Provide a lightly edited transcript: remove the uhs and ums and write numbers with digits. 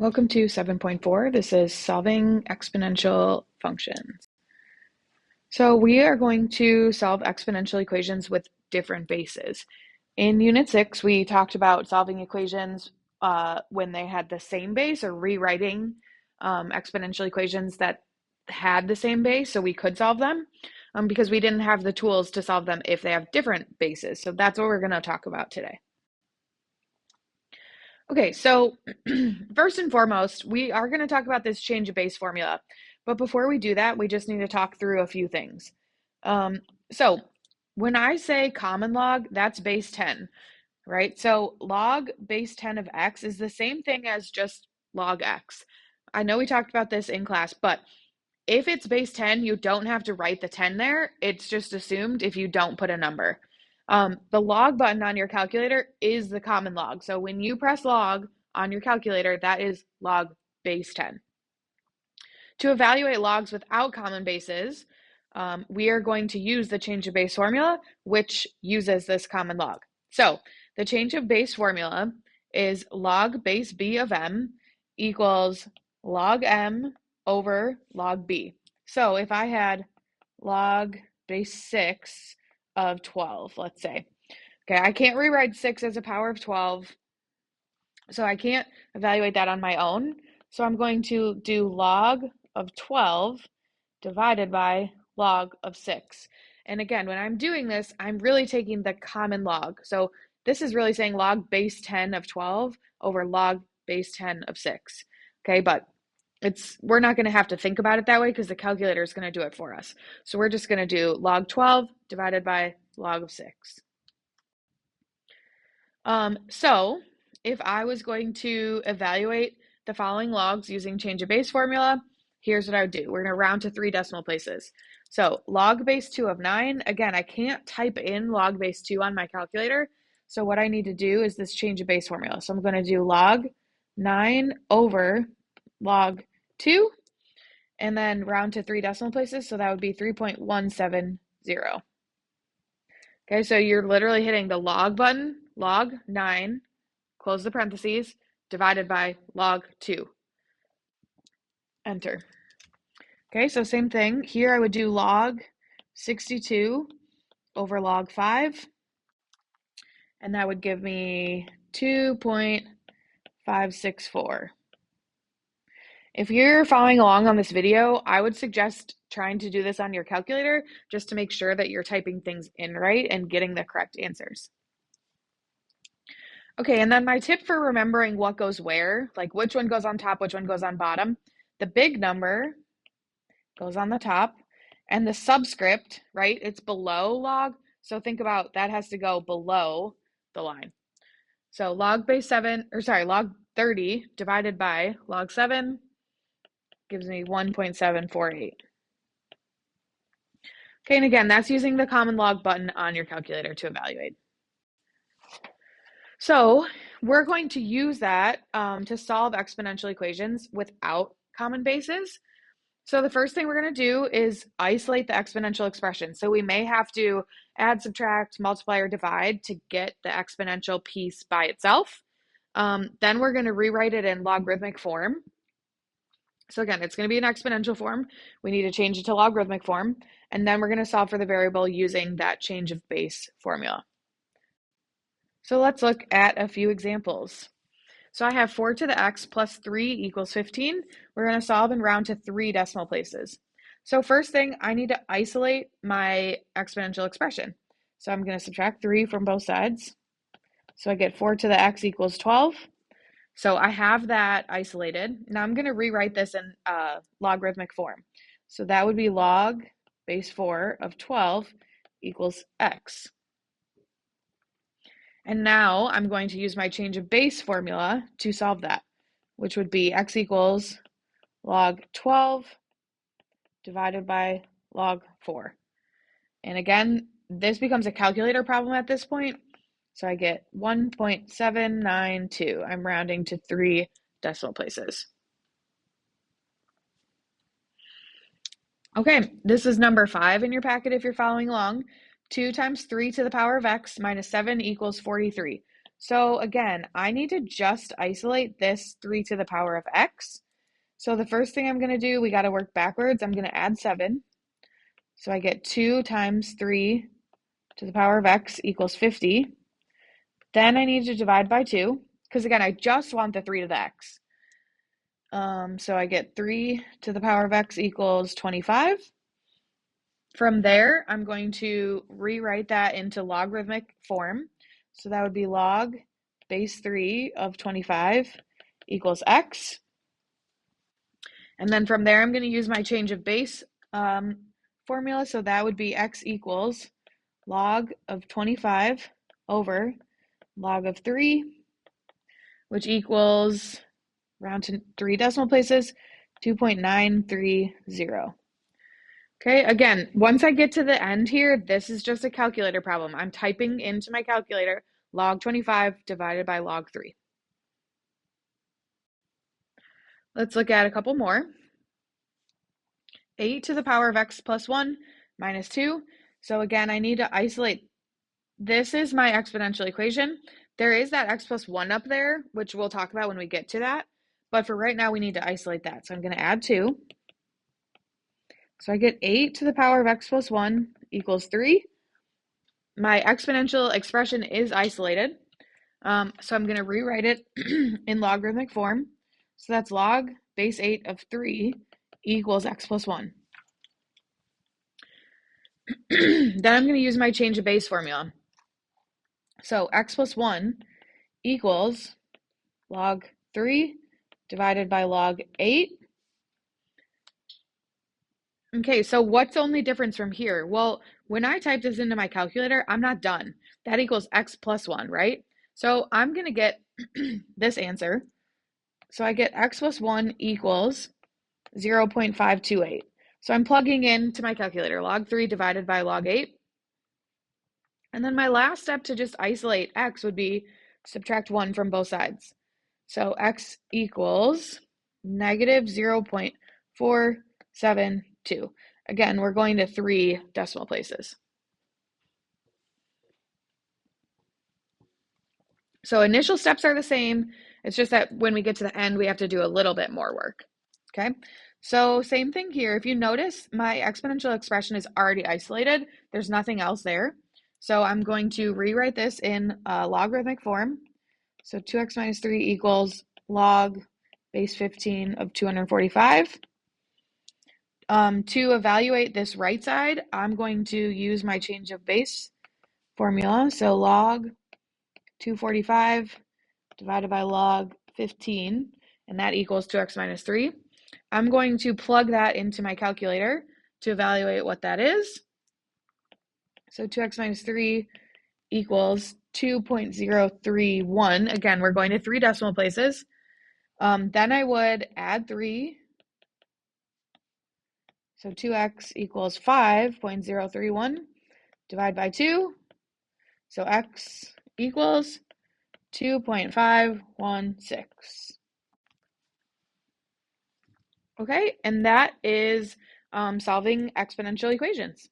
Welcome to 7.4. This is solving exponential functions. So we are going to solve exponential equations with different bases. In Unit 6, we talked about solving equations when they had the same base, or rewriting exponential equations that had the same base so we could solve them because we didn't have the tools to solve them if they have different bases. So that's what we're going to talk about today. Okay, so first and foremost, we are going to talk about this change of base formula. But before we do that, we just need to talk through a few things. So when I say common log, that's base 10, right? So log base 10 of x is the same thing as just log x. I know we talked about this in class, but if it's base 10, you don't have to write the 10 there. It's just assumed if you don't put a number. The log button on your calculator is the common log. So when you press log on your calculator, that is log base 10. To evaluate logs without common bases, we are going to use the change of base formula, which uses this common log. So the change of base formula is log base b of m equals log m over log b. So if I had log base 6 of 12, let's say. Okay, I can't rewrite 6 as a power of 12, so I can't evaluate that on my own. So I'm going to do log of 12 divided by log of 6. And again, when I'm doing this, I'm really taking the common log. So this is really saying log base 10 of 12 over log base 10 of 6. Okay, but we're not going to have to think about it that way because the calculator is going to do it for us. So we're just going to do log 12 divided by log of 6. So if I was going to evaluate the following logs using change of base formula, here's what I would do. We're going to round to 3 decimal places. So log base 2 of 9, again, I can't type in log base 2 on my calculator. So what I need to do is this change of base formula. So I'm going to do log 9 over log 2, and then round to 3 decimal places. So that would be 3.170. Okay, so you're literally hitting the log button, log 9, close the parentheses, divided by log 2. Enter. Okay, so same thing. Here I would do log 62 over log 5, and that would give me 2.564. If you're following along on this video, I would suggest trying to do this on your calculator just to make sure that you're typing things in right and getting the correct answers. Okay, and then my tip for remembering what goes where, like which one goes on top, which one goes on bottom, the big number goes on the top, and the subscript, right, it's below log, so think about that has to go below the line. So log 30 divided by log 7 gives me 1.748. Okay, and again, that's using the common log button on your calculator to evaluate. So we're going to use that to solve exponential equations without common bases. So the first thing we're going to do is isolate the exponential expression. So we may have to add, subtract, multiply, or divide to get the exponential piece by itself. Then we're going to rewrite it in logarithmic form. So again, it's going to be an exponential form. We need to change it to logarithmic form. And then we're going to solve for the variable using that change of base formula. So let's look at a few examples. So I have 4 to the x plus 3 equals 15. We're going to solve and round to 3 decimal places. So first thing, I need to isolate my exponential expression. So I'm going to subtract 3 from both sides. So I get 4 to the x equals 12. So I have that isolated. Now I'm going to rewrite this in logarithmic form. So that would be log base 4 of 12 equals x. And now I'm going to use my change of base formula to solve that, which would be x equals log 12 divided by log 4. And again, this becomes a calculator problem at this point. So I get 1.792. I'm rounding to 3 decimal places. Okay, this is number 5 in your packet if you're following along. 2 times 3 to the power of x minus 7 equals 43. So again, I need to just isolate this 3 to the power of x. So the first thing I'm going to do, we got to work backwards. I'm going to add 7. So I get 2 times 3 to the power of x equals 50. Then I need to divide by 2, because again, I just want the 3 to the x. So I get 3 to the power of x equals 25. From there, I'm going to rewrite that into logarithmic form. So that would be log base 3 of 25 equals x. And then from there, I'm going to use my change of base formula. So that would be x equals log of 25 over log of 3, which equals, round to 3 decimal places, 2.930. Okay, again, once I get to the end here, this is just a calculator problem. I'm typing into my calculator log 25 divided by log 3. Let's look at a couple more. 8 to the power of x plus 1 minus 2. So again, I need to isolate. This is my exponential equation. There is that x plus 1 up there, which we'll talk about when we get to that. But for right now, we need to isolate that. So I'm going to add 2. So I get 8 to the power of x plus 1 equals 3. My exponential expression is isolated. So I'm going to rewrite it in logarithmic form. So that's log base 8 of 3 equals x plus 1. Then I'm going to use my change of base formula. So x plus 1 equals log 3 divided by log 8. Okay, so what's the only difference from here? Well, when I type this into my calculator, I'm not done. That equals x plus 1, right? So I'm going to get this answer. So I get x plus 1 equals 0.528. So I'm plugging into my calculator, log 3 divided by log 8. And then my last step to just isolate x would be subtract 1 from both sides. So x equals negative 0.472. Again, we're going to 3 decimal places. So initial steps are the same. It's just that when we get to the end, we have to do a little bit more work. Okay, so same thing here. If you notice, my exponential expression is already isolated. There's nothing else there. So I'm going to rewrite this in logarithmic form. So 2x minus 3 equals log base 15 of 245. To evaluate this right side, I'm going to use my change of base formula. So log 245 divided by log 15, and that equals 2x minus 3. I'm going to plug that into my calculator to evaluate what that is. So 2x minus 3 equals 2.031. Again, we're going to 3 decimal places. Then I would add 3. So 2x equals 5.031. Divide by 2. So x equals 2.516. Okay, and that is solving exponential equations.